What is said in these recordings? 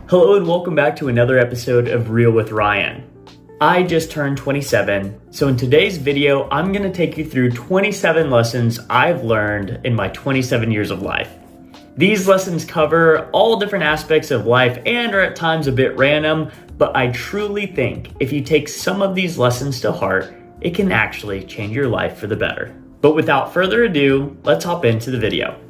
Hello and welcome back to another episode of Real with Ryan. I just turned 27, so in today's video, I'm going to take you through 27 lessons I've learned in my 27 years of life. These lessons cover all different aspects of life and are at times a bit random, but I truly think if you take some of these lessons to heart, it can actually change your life for the better. But without further ado, let's hop into the video.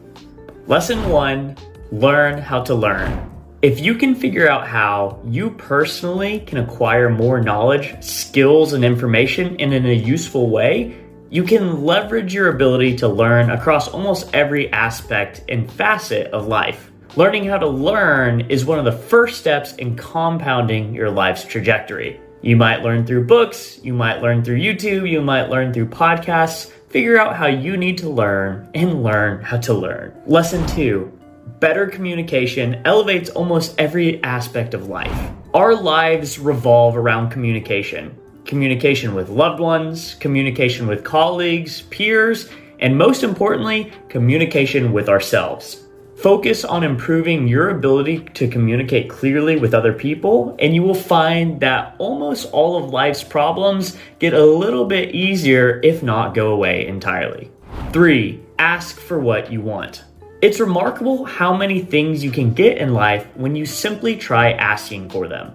Lesson 1, learn how to learn. If you can figure out how you personally can acquire more knowledge, skills, and information in a useful way, you can leverage your ability to learn across almost every aspect and facet of life. Learning how to learn is one of the first steps in compounding your life's trajectory. You might learn through books, you might learn through YouTube, you might learn through podcasts. Figure out how you need to learn and learn how to learn. Lesson 2. Better communication elevates almost every aspect of life. Our lives revolve around communication. Communication with loved ones, communication with colleagues, peers, and most importantly, communication with ourselves. Focus on improving your ability to communicate clearly with other people, and you will find that almost all of life's problems get a little bit easier, if not go away entirely. 3. Ask for what you want. It's remarkable how many things you can get in life when you simply try asking for them.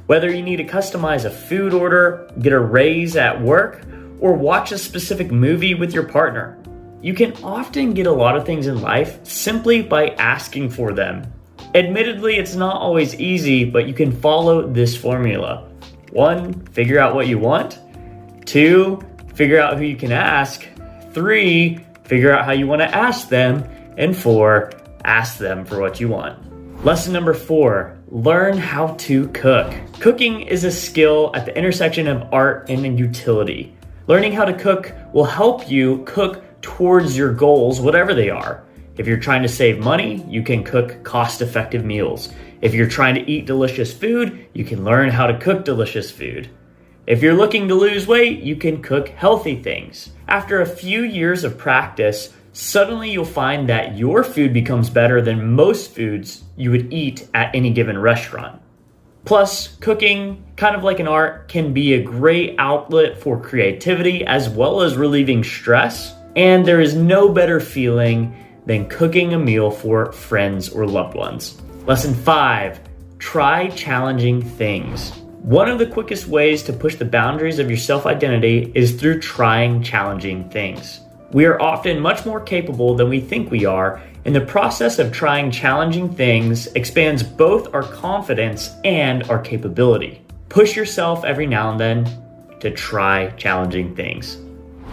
Whether you need to customize a food order, get a raise at work, or watch a specific movie with your partner, you can often get a lot of things in life simply by asking for them. Admittedly, it's not always easy, but you can follow this formula. 1, figure out what you want. 2, figure out who you can ask. 3, figure out how you want to ask them. And 4, ask them for what you want. Lesson number 4, learn how to cook. Cooking is a skill at the intersection of art and utility. Learning how to cook will help you cook towards your goals, whatever they are. If you're trying to save money, you can cook cost-effective meals. If you're trying to eat delicious food, you can learn how to cook delicious food. If you're looking to lose weight, you can cook healthy things. After a few years of practice, suddenly you'll find that your food becomes better than most foods you would eat at any given restaurant. Plus, cooking, kind of like an art, can be a great outlet for creativity as well as relieving stress. And there is no better feeling than cooking a meal for friends or loved ones. Lesson 5, try challenging things. One of the quickest ways to push the boundaries of your self-identity is through trying challenging things. We are often much more capable than we think we are, and the process of trying challenging things expands both our confidence and our capability. Push yourself every now and then to try challenging things.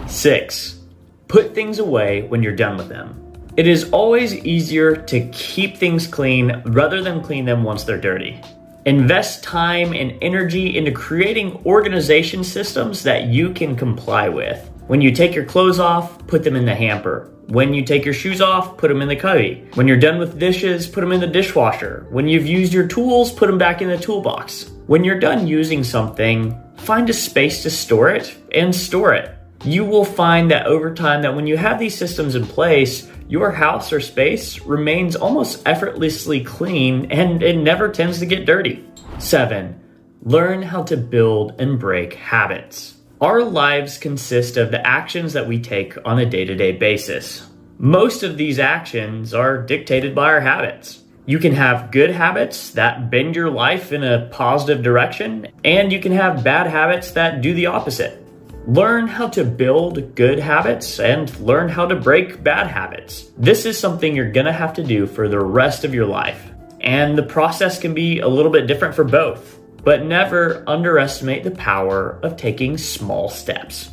6. Put things away when you're done with them. It is always easier to keep things clean rather than clean them once they're dirty. Invest time and energy into creating organization systems that you can comply with. When you take your clothes off, put them in the hamper. When you take your shoes off, put them in the cubby. When you're done with dishes, put them in the dishwasher. When you've used your tools, put them back in the toolbox. When you're done using something, find a space to store it and store it. You will find that over time that when you have these systems in place, your house or space remains almost effortlessly clean and it never tends to get dirty. 7, learn how to build and break habits. Our lives consist of the actions that we take on a day-to-day basis. Most of these actions are dictated by our habits. You can have good habits that bend your life in a positive direction, and you can have bad habits that do the opposite. Learn how to build good habits and learn how to break bad habits. This is something you're gonna have to do for the rest of your life. And the process can be a little bit different for both, but never underestimate the power of taking small steps.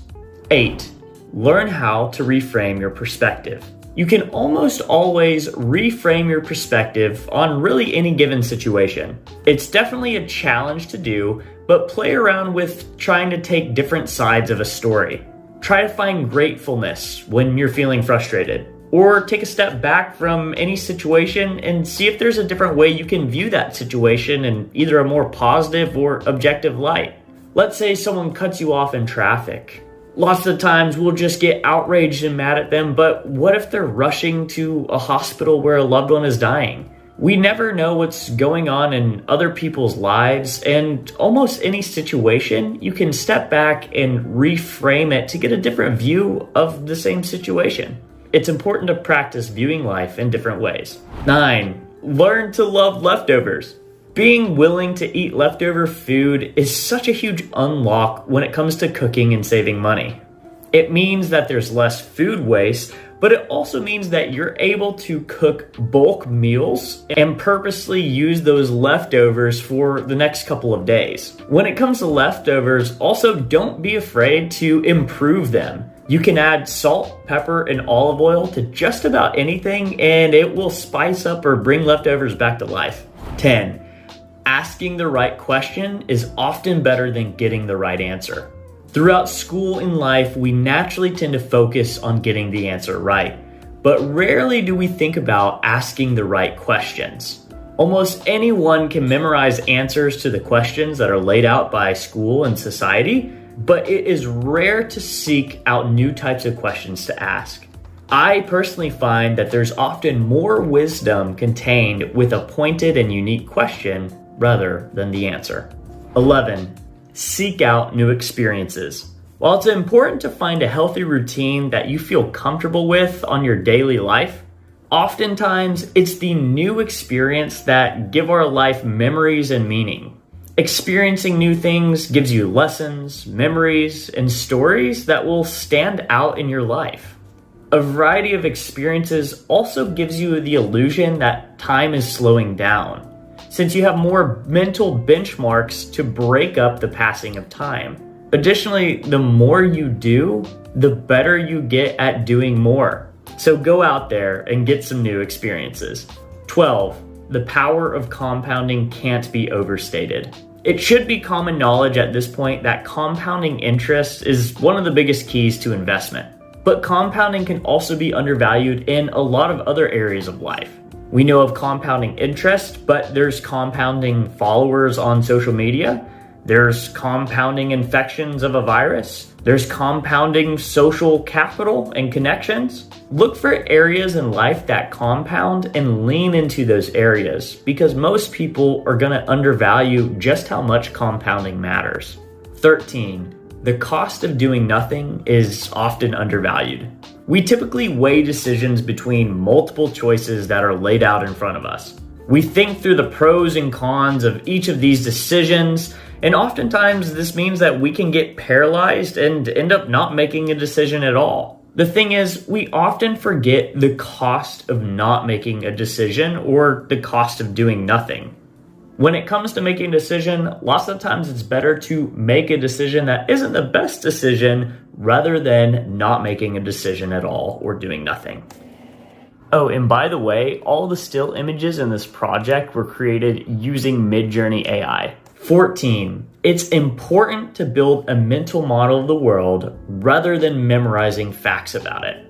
8, learn how to reframe your perspective. You can almost always reframe your perspective on really any given situation. It's definitely a challenge to do, but play around with trying to take different sides of a story. Try to find gratefulness when you're feeling frustrated, or take a step back from any situation and see if there's a different way you can view that situation in either a more positive or objective light. Let's say someone cuts you off in traffic. Lots of times we'll just get outraged and mad at them, but what if they're rushing to a hospital where a loved one is dying? We never know what's going on in other people's lives, and almost any situation, you can step back and reframe it to get a different view of the same situation. It's important to practice viewing life in different ways. 9. Learn to love leftovers. Being willing to eat leftover food is such a huge unlock when it comes to cooking and saving money. It means that there's less food waste, but it also means that you're able to cook bulk meals and purposely use those leftovers for the next couple of days. When it comes to leftovers, also don't be afraid to improve them. You can add salt, pepper, and olive oil to just about anything, and it will spice up or bring leftovers back to life. 10. Asking the right question is often better than getting the right answer. Throughout school and life, we naturally tend to focus on getting the answer right, but rarely do we think about asking the right questions. Almost anyone can memorize answers to the questions that are laid out by school and society, but it is rare to seek out new types of questions to ask. I personally find that there's often more wisdom contained with a pointed and unique question rather than the answer. 11. Seek out new experiences. While it's important to find a healthy routine that you feel comfortable with on your daily life, oftentimes it's the new experience that give our life memories and meaning. Experiencing new things gives you lessons, memories, and stories that will stand out in your life. A variety of experiences also gives you the illusion that time is slowing down, since you have more mental benchmarks to break up the passing of time. Additionally, the more you do, the better you get at doing more. So go out there and get some new experiences. 12. The power of compounding can't be overstated. It should be common knowledge at this point that compounding interest is one of the biggest keys to investment. But compounding can also be undervalued in a lot of other areas of life. We know of compounding interest, but there's compounding followers on social media. There's compounding infections of a virus. There's compounding social capital and connections. Look for areas in life that compound and lean into those areas, because most people are going to undervalue just how much compounding matters. 13. The cost of doing nothing is often undervalued. We typically weigh decisions between multiple choices that are laid out in front of us. We think through the pros and cons of each of these decisions, and oftentimes this means that we can get paralyzed and end up not making a decision at all. The thing is, we often forget the cost of not making a decision or the cost of doing nothing. When it comes to making a decision, lots of times it's better to make a decision that isn't the best decision rather than not making a decision at all or doing nothing. Oh, and by the way, all the still images in this project were created using Midjourney AI. 14. It's important to build a mental model of the world rather than memorizing facts about it.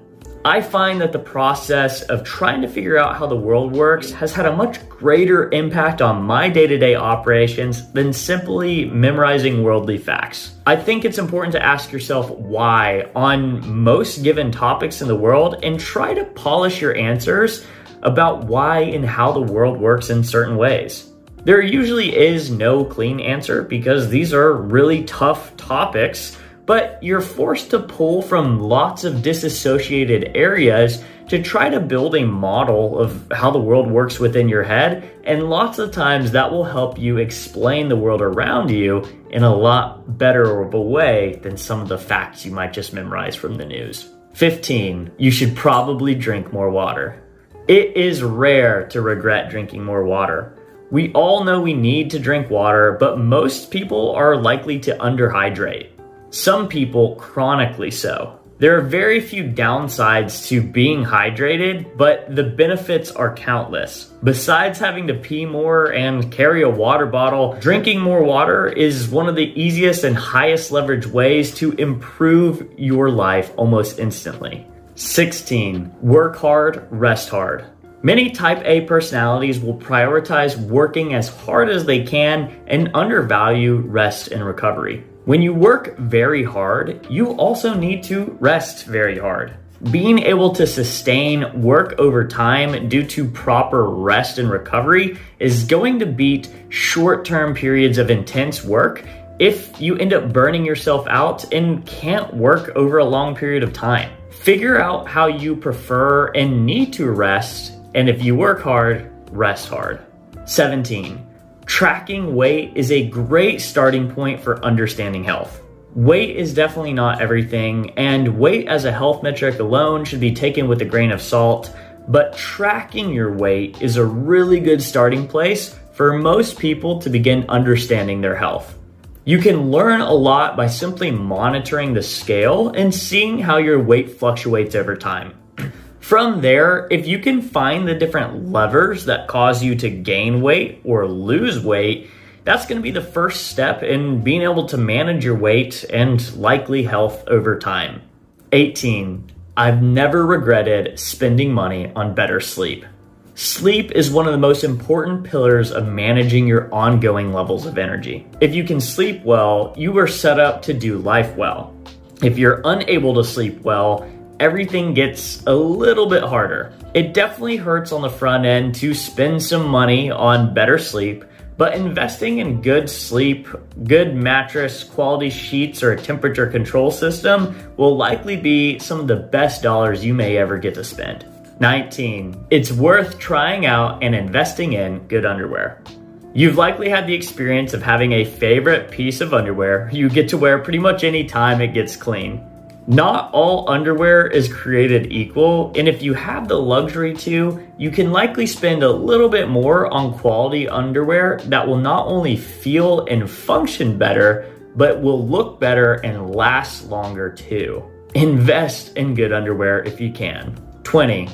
I find that the process of trying to figure out how the world works has had a much greater impact on my day-to-day operations than simply memorizing worldly facts. I think it's important to ask yourself why on most given topics in the world and try to polish your answers about why and how the world works in certain ways. There usually is no clean answer because these are really tough topics, but you're forced to pull from lots of disassociated areas to try to build a model of how the world works within your head, and lots of times that will help you explain the world around you in a lot better of a way than some of the facts you might just memorize from the news. 15. You should probably drink more water. It is rare to regret drinking more water. We all know we need to drink water, but most people are likely to underhydrate. Some people chronically so. There are very few downsides to being hydrated, but the benefits are countless. Besides having to pee more and carry a water bottle, drinking more water is one of the easiest and highest leverage ways to improve your life almost instantly. 16. Work hard, rest hard. Many type A personalities will prioritize working as hard as they can and undervalue rest and recovery. When you work very hard, you also need to rest very hard. Being able to sustain work over time due to proper rest and recovery is going to beat short-term periods of intense work if you end up burning yourself out and can't work over a long period of time. Figure out how you prefer and need to rest, and if you work hard, rest hard. 17. Tracking weight is a great starting point for understanding health. Weight is definitely not everything, and weight as a health metric alone should be taken with a grain of salt, but tracking your weight is a really good starting place for most people to begin understanding their health. You can learn a lot by simply monitoring the scale and seeing how your weight fluctuates over time. From there, if you can find the different levers that cause you to gain weight or lose weight, that's going to be the first step in being able to manage your weight and likely health over time. 18. I've never regretted spending money on better sleep. Sleep is one of the most important pillars of managing your ongoing levels of energy. If you can sleep well, you are set up to do life well. If you're unable to sleep well, everything gets a little bit harder. It definitely hurts on the front end to spend some money on better sleep, but investing in good sleep, good mattress, quality sheets, or a temperature control system will likely be some of the best dollars you may ever get to spend. 19. It's worth trying out and investing in good underwear. You've likely had the experience of having a favorite piece of underwear you get to wear pretty much any time it gets clean. Not all underwear is created equal, and if you have the luxury to, you can likely spend a little bit more on quality underwear that will not only feel and function better, but will look better and last longer too. Invest in good underwear if you can. 20.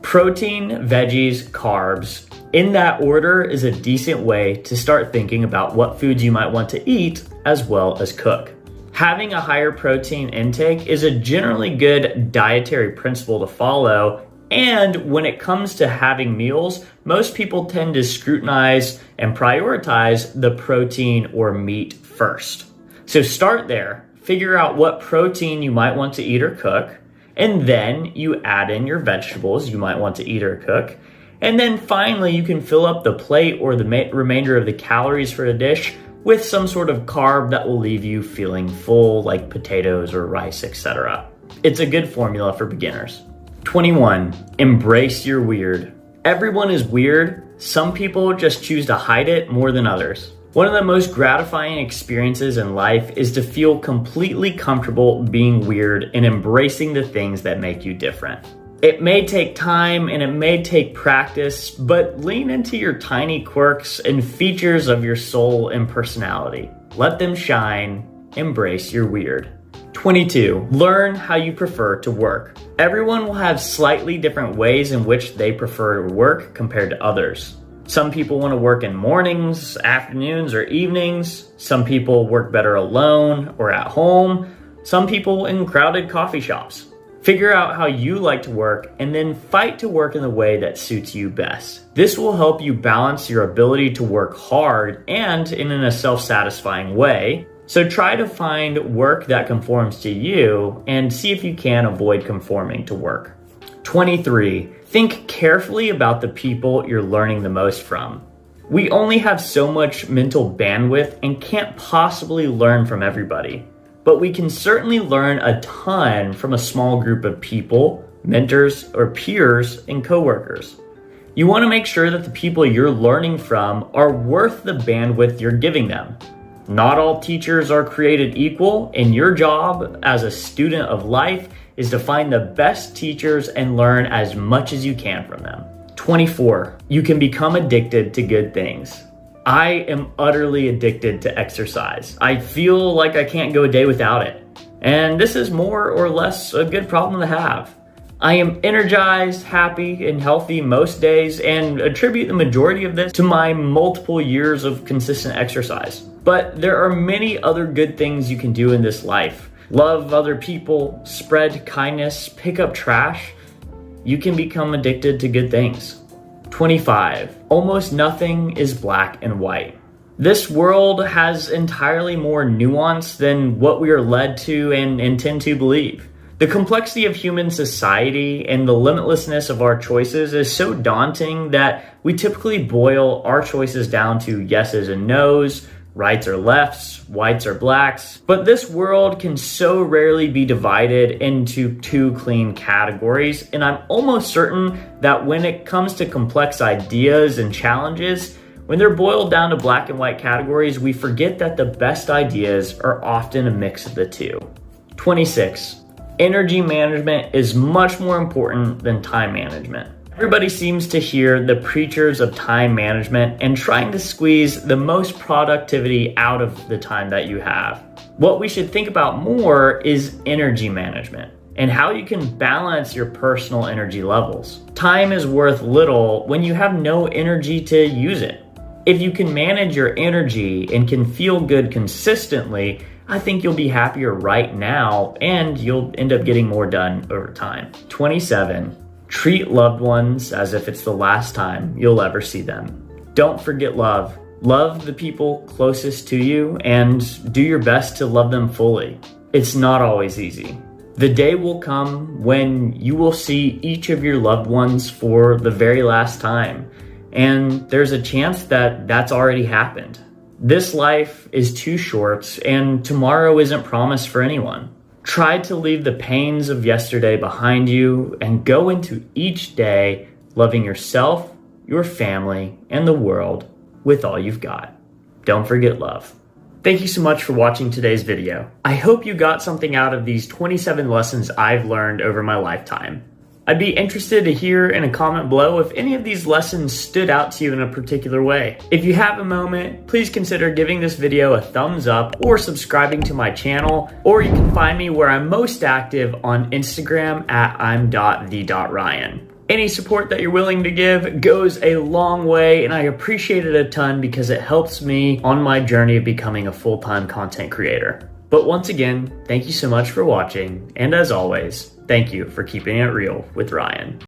Protein, veggies, carbs. In that order is a decent way to start thinking about what foods you might want to eat as well as cook. Having a higher protein intake is a generally good dietary principle to follow, and when it comes to having meals, most people tend to scrutinize and prioritize the protein or meat first. So start there, figure out what protein you might want to eat or cook, and then you add in your vegetables you might want to eat or cook, and then finally you can fill up the plate or the remainder of the calories for the dish with some sort of carb that will leave you feeling full, like potatoes or rice, etc. It's a good formula for beginners. 21. Embrace your weird. Everyone is weird. Some people just choose to hide it more than others. One of the most gratifying experiences in life is to feel completely comfortable being weird and embracing the things that make you different. It may take time and it may take practice, but lean into your tiny quirks and features of your soul and personality. Let them shine. Embrace your weird. 22. Learn how you prefer to work. Everyone will have slightly different ways in which they prefer to work compared to others. Some people want to work in mornings, afternoons, or evenings. Some people work better alone or at home. Some people in crowded coffee shops. Figure out how you like to work and then fight to work in the way that suits you best. This will help you balance your ability to work hard and in a self-satisfying way. So try to find work that conforms to you and see if you can avoid conforming to work. 23. Think carefully about the people you're learning the most from. We only have so much mental bandwidth and can't possibly learn from everybody. But we can certainly learn a ton from a small group of people, mentors, or peers and coworkers. You want to make sure that the people you're learning from are worth the bandwidth you're giving them. Not all teachers are created equal, and your job as a student of life is to find the best teachers and learn as much as you can from them. 24. You can become addicted to good things. I am utterly addicted to exercise. I feel like I can't go a day without it. And this is more or less a good problem to have. I am energized, happy, and healthy most days and attribute the majority of this to my multiple years of consistent exercise. But there are many other good things you can do in this life. Love other people, spread kindness, pick up trash. You can become addicted to good things. 25. Almost nothing is black and white. This world has entirely more nuance than what we are led to and intend to believe. The complexity of human society and the limitlessness of our choices is so daunting that we typically boil our choices down to yeses and nos, rights or lefts, whites or blacks. But this world can so rarely be divided into two clean categories, and I'm almost certain that when it comes to complex ideas and challenges, when they're boiled down to black and white categories, we forget that the best ideas are often a mix of the two. 26. Energy management is much more important than time management. Everybody seems to hear the preachers of time management and trying to squeeze the most productivity out of the time that you have. What we should think about more is energy management and how you can balance your personal energy levels. Time is worth little when you have no energy to use it. If you can manage your energy and can feel good consistently, I think you'll be happier right now and you'll end up getting more done over time. 27. Treat loved ones as if it's the last time you'll ever see them. Don't forget love. Love the people closest to you and do your best to love them fully. It's not always easy. The day will come when you will see each of your loved ones for the very last time, and there's a chance that that's already happened. This life is too short, and tomorrow isn't promised for anyone. Try to leave the pains of yesterday behind you and go into each day loving yourself, your family, and the world with all you've got. Don't forget love. Thank you so much for watching today's video. I hope you got something out of these 27 lessons I've learned over my lifetime. I'd be interested to hear in a comment below if any of these lessons stood out to you in a particular way. If you have a moment, please consider giving this video a thumbs up or subscribing to my channel, or you can find me where I'm most active on Instagram at I'm.the.Ryan. Any support that you're willing to give goes a long way, and I appreciate it a ton because it helps me on my journey of becoming a full-time content creator. But once again, thank you so much for watching, and as always, thank you for keeping it real with Ryan.